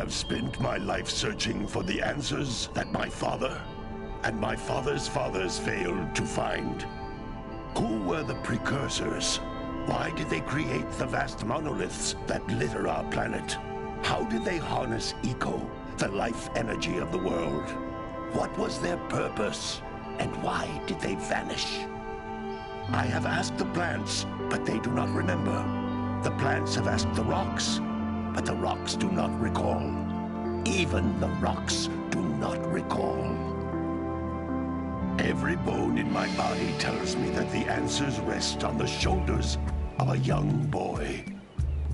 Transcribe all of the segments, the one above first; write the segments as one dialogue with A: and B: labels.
A: have spent my life searching for the answers that my father and my father's fathers failed to find. Who were the precursors? Why did they create the vast monoliths that litter our planet? How did they harness Eco, the life energy of the world? What was their purpose? And why did they vanish? I have asked the plants, but they do not remember. The plants have asked the rocks, but the rocks do not recall. Even the rocks do not recall. Every bone in my body tells me that the answers rest on the shoulders of a young boy.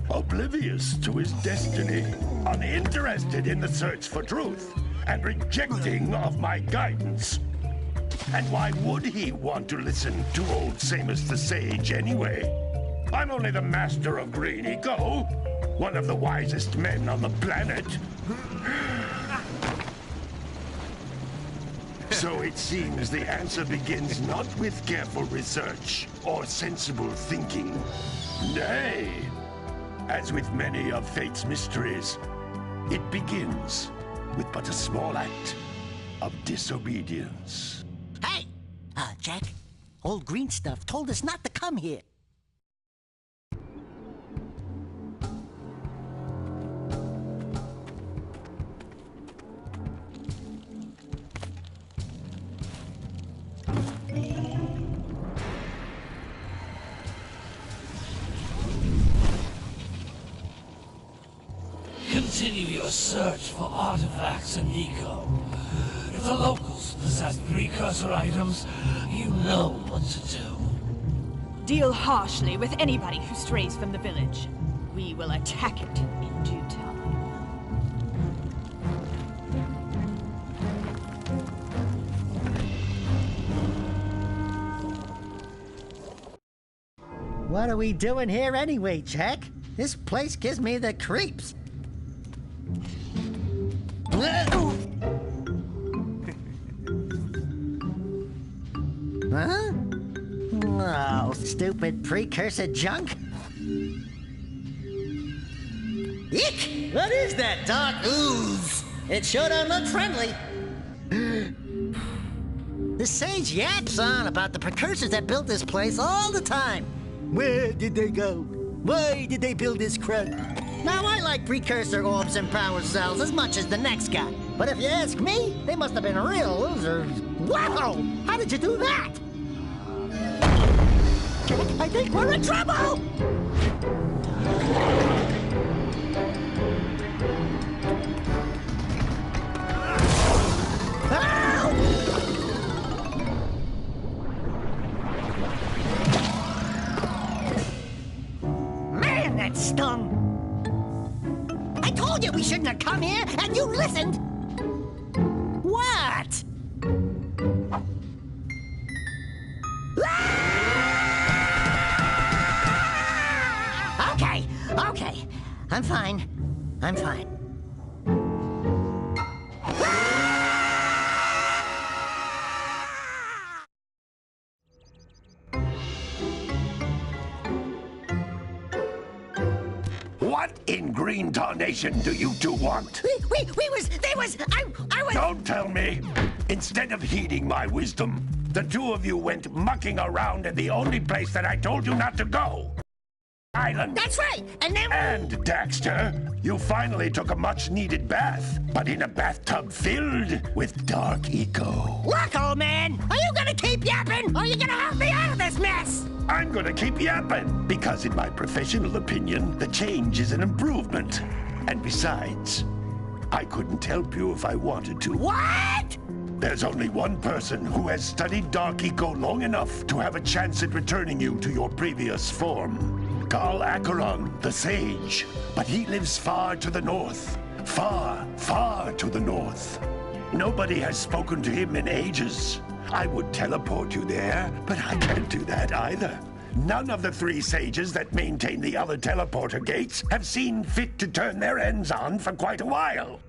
A: Oblivious to his destiny, uninterested in the search for truth, and rejecting of my guidance. And why would he want to listen to old Samus the Sage anyway? I'm only the master of Green Eco, one of the wisest men on the planet. So it seems the answer begins not with careful research or sensible thinking. Nay, as with many of fate's mysteries, it begins with but a small act of disobedience.
B: Hey! Jack, old green stuff told us not to come here.
C: Continue your search for artifacts in Eco. If the locals possess precursor items, you know what to do.
D: Deal harshly with anybody who strays from the village. We will attack it in due time.
B: What are we doing here anyway, Jack? This place gives me the creeps. Huh? Oh, stupid precursor junk. Eek! What is that dark ooze? It sure don't look friendly. The sage yaps on about the precursors that built this place all the time. Where did they go? Why did they build this crap? Now, I like precursor orbs and power cells as much as the next guy. But if you ask me, they must have been real losers. Wow! How did you do that? I think we're in trouble! Man, that stung! I told you we shouldn't have come here, and you listened! What? Okay. I'm fine.
A: What in Green Tarnation do you two want?
B: I was...
A: Don't tell me! Instead of heeding my wisdom, the two of you went mucking around in the only place that I told you not to go. Island.
B: That's right, and then...
A: And, Daxter, you finally took a much-needed bath, but in a bathtub filled with dark eco.
B: Look, old man, are you gonna keep yapping, or are you gonna help me out of this mess?
A: I'm gonna keep yapping, because in my professional opinion, the change is an improvement. And besides, I couldn't help you if I wanted to.
B: What?
A: There's only one person who has studied Dark Eco long enough to have a chance at returning you to your previous form. Carl Acheron, the Sage. But he lives far to the north. Far, far to the north. Nobody has spoken to him in ages. I would teleport you there, but I can't do that either. None of the three sages that maintain the other teleporter gates have seen fit to turn their ends on for quite a while.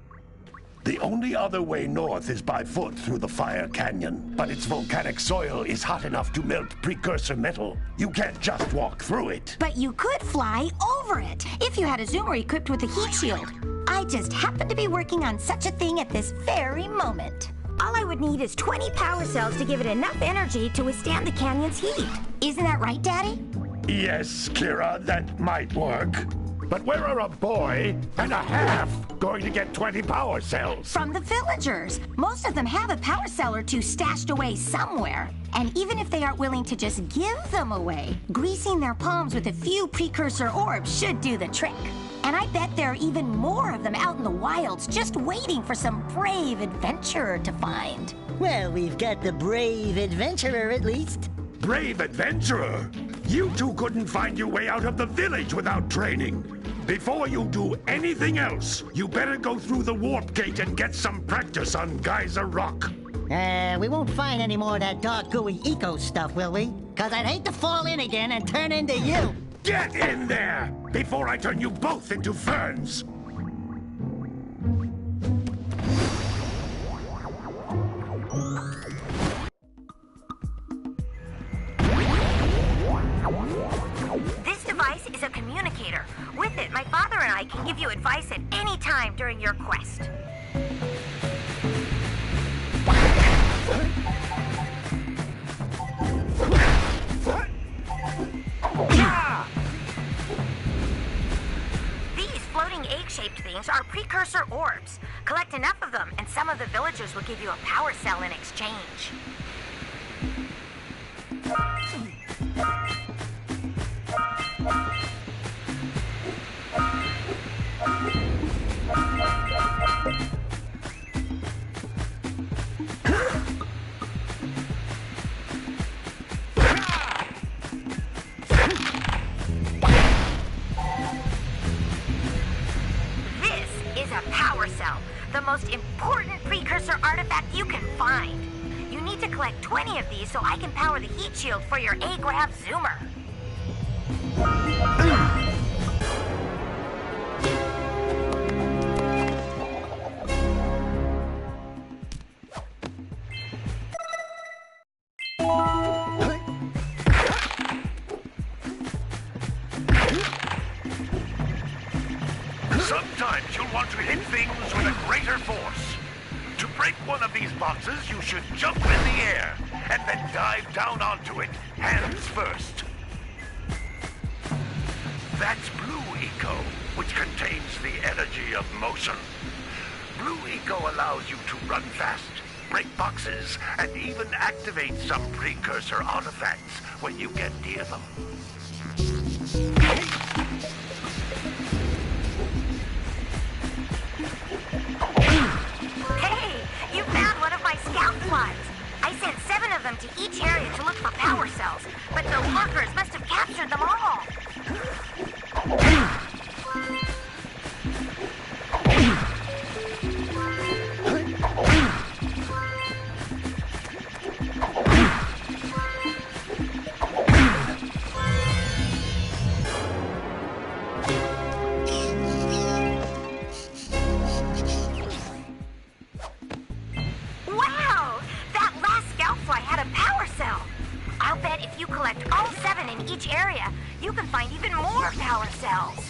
A: The only other way north is by foot through the Fire Canyon, but its volcanic soil is hot enough to melt precursor metal. You can't just walk through it.
E: But you could fly over it, if you had a zoomer equipped with a heat shield. I I just happen to be working on such a thing at this very moment. All I would need is 20 power cells to give it enough energy to withstand the canyon's heat. Isn't that right, Daddy?
A: Yes, Kira, that might work. But where are a boy and a half going to get 20 power cells?
E: From the villagers. Most of them have a power cell or two stashed away somewhere. And even if they aren't willing to just give them away, greasing their palms with a few precursor orbs should do the trick. And I bet there are even more of them out in the wilds just waiting for some brave adventurer to find.
B: Well, we've got the brave adventurer at least.
A: Brave adventurer? You two couldn't find your way out of the village without training. Before you do anything else, you better go through the warp gate and get some practice on Geyser Rock.
B: We won't find any more of that dark gooey eco stuff, will we? 'Cause I'd hate to fall in again and turn into you.
A: Get in there before I turn you both into ferns.
E: This device is a communicator. With it, my father and I can give you advice at any time during your quest. These floating egg-shaped things are precursor orbs. Collect enough of them, and some of the villagers will give you a power cell in exchange. The most important precursor artifact you can find. You need to collect 20 of these so I can power the heat shield for your Agrav Zoomer.
A: Sometimes you'll want to hit things with a greater force. To break one of these boxes, you should jump in the air and then dive down onto it, hands first. That's Blue Eco, which contains the energy of motion. Blue Eco allows you to run fast, break boxes, and even activate some precursor artifacts when you get near them.
E: I sent 7 of them to each area to look for power cells, but the workers must have captured them all. You can find even more power cells.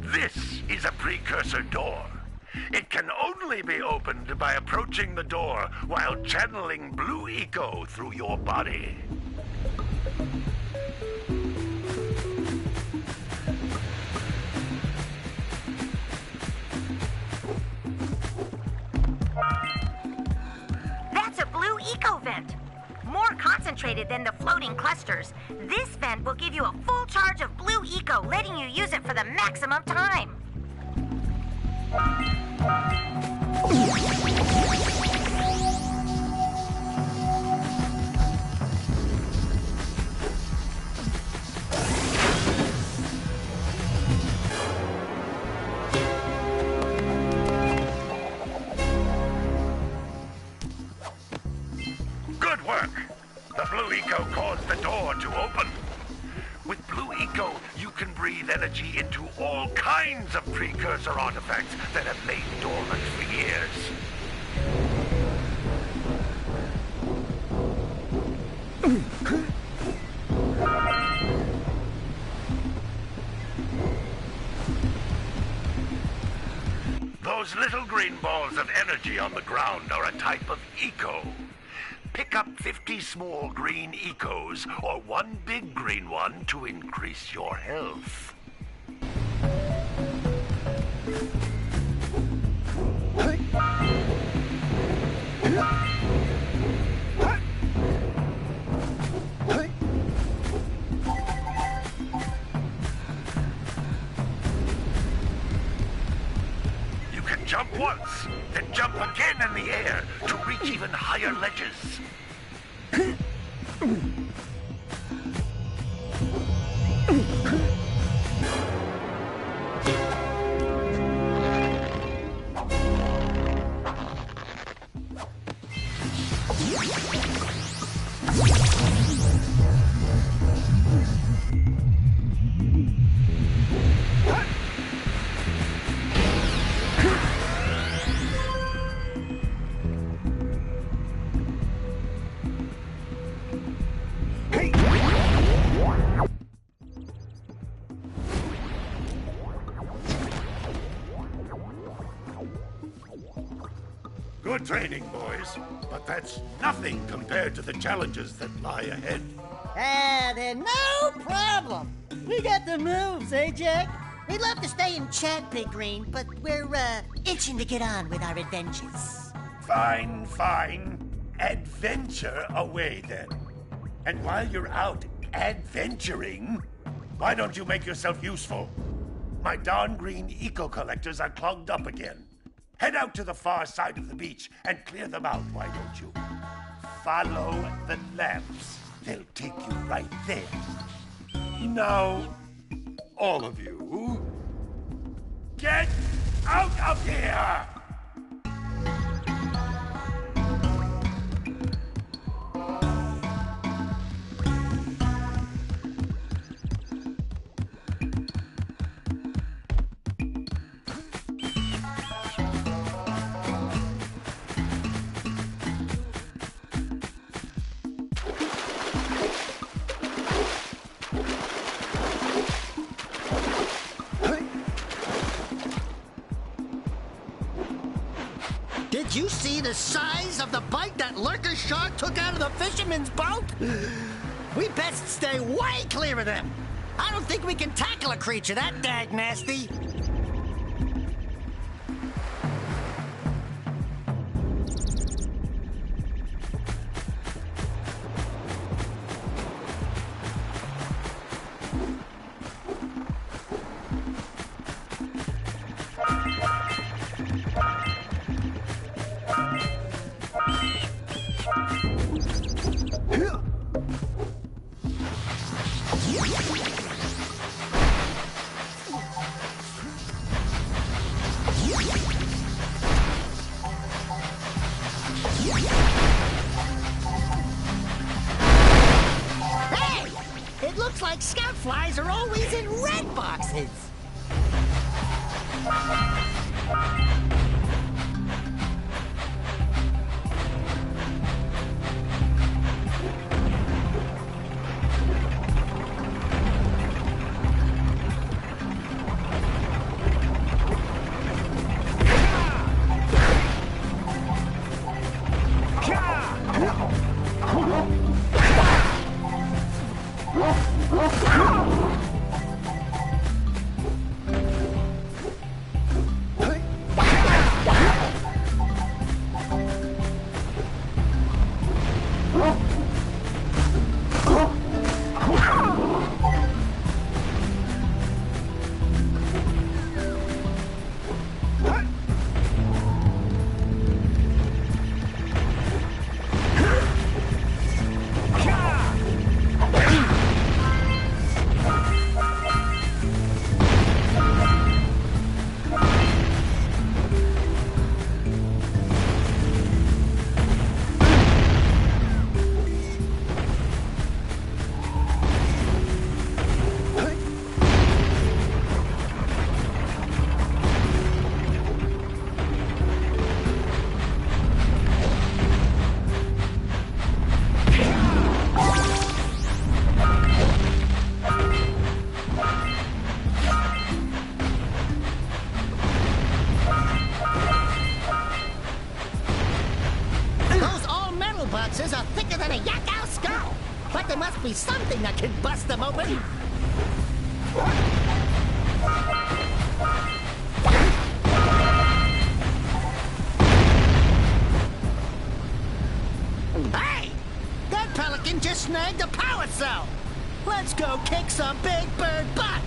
A: This is a precursor door. It can only be opened by approaching the door while channeling Blue Eco through your body.
E: That's a Blue Eco vent. More concentrated than the floating clusters. This vent will give you a full charge of Blue Eco, letting you use it for the maximum time.
A: The Blue Eco caused the door to open. With Blue Eco, you can breathe energy into all kinds of precursor artifacts that have lain dormant for years. Those little green balls of energy on the ground are a type of eco. Pick up 50 small green ecos or one big green one to increase your health. You can jump once, then jump again in the air to reach even higher ledges. Good training, boys, but that's nothing compared to the challenges that lie ahead.
B: Then no problem. We got the moves, eh, Jack? We'd love to stay and chat, Big Green, but we're, itching to get on with our adventures.
A: Fine, fine. Adventure away, then. And while you're out adventuring, why don't you make yourself useful? My darn green eco-collectors are clogged up again. Head out to the far side of the beach and clear them out, why don't you? Follow the lamps. They'll take you right there. Now, all of you, get out of here!
B: Did you see the size of the bite that lurker shark took out of the fisherman's boat? We best stay way clear of them. I don't think we can tackle a creature that dag nasty. Hey! It looks like scout flies are always in red boxes. There must be something that can bust them open. Hey! That pelican just snagged a power cell! Let's go kick some big bird butt!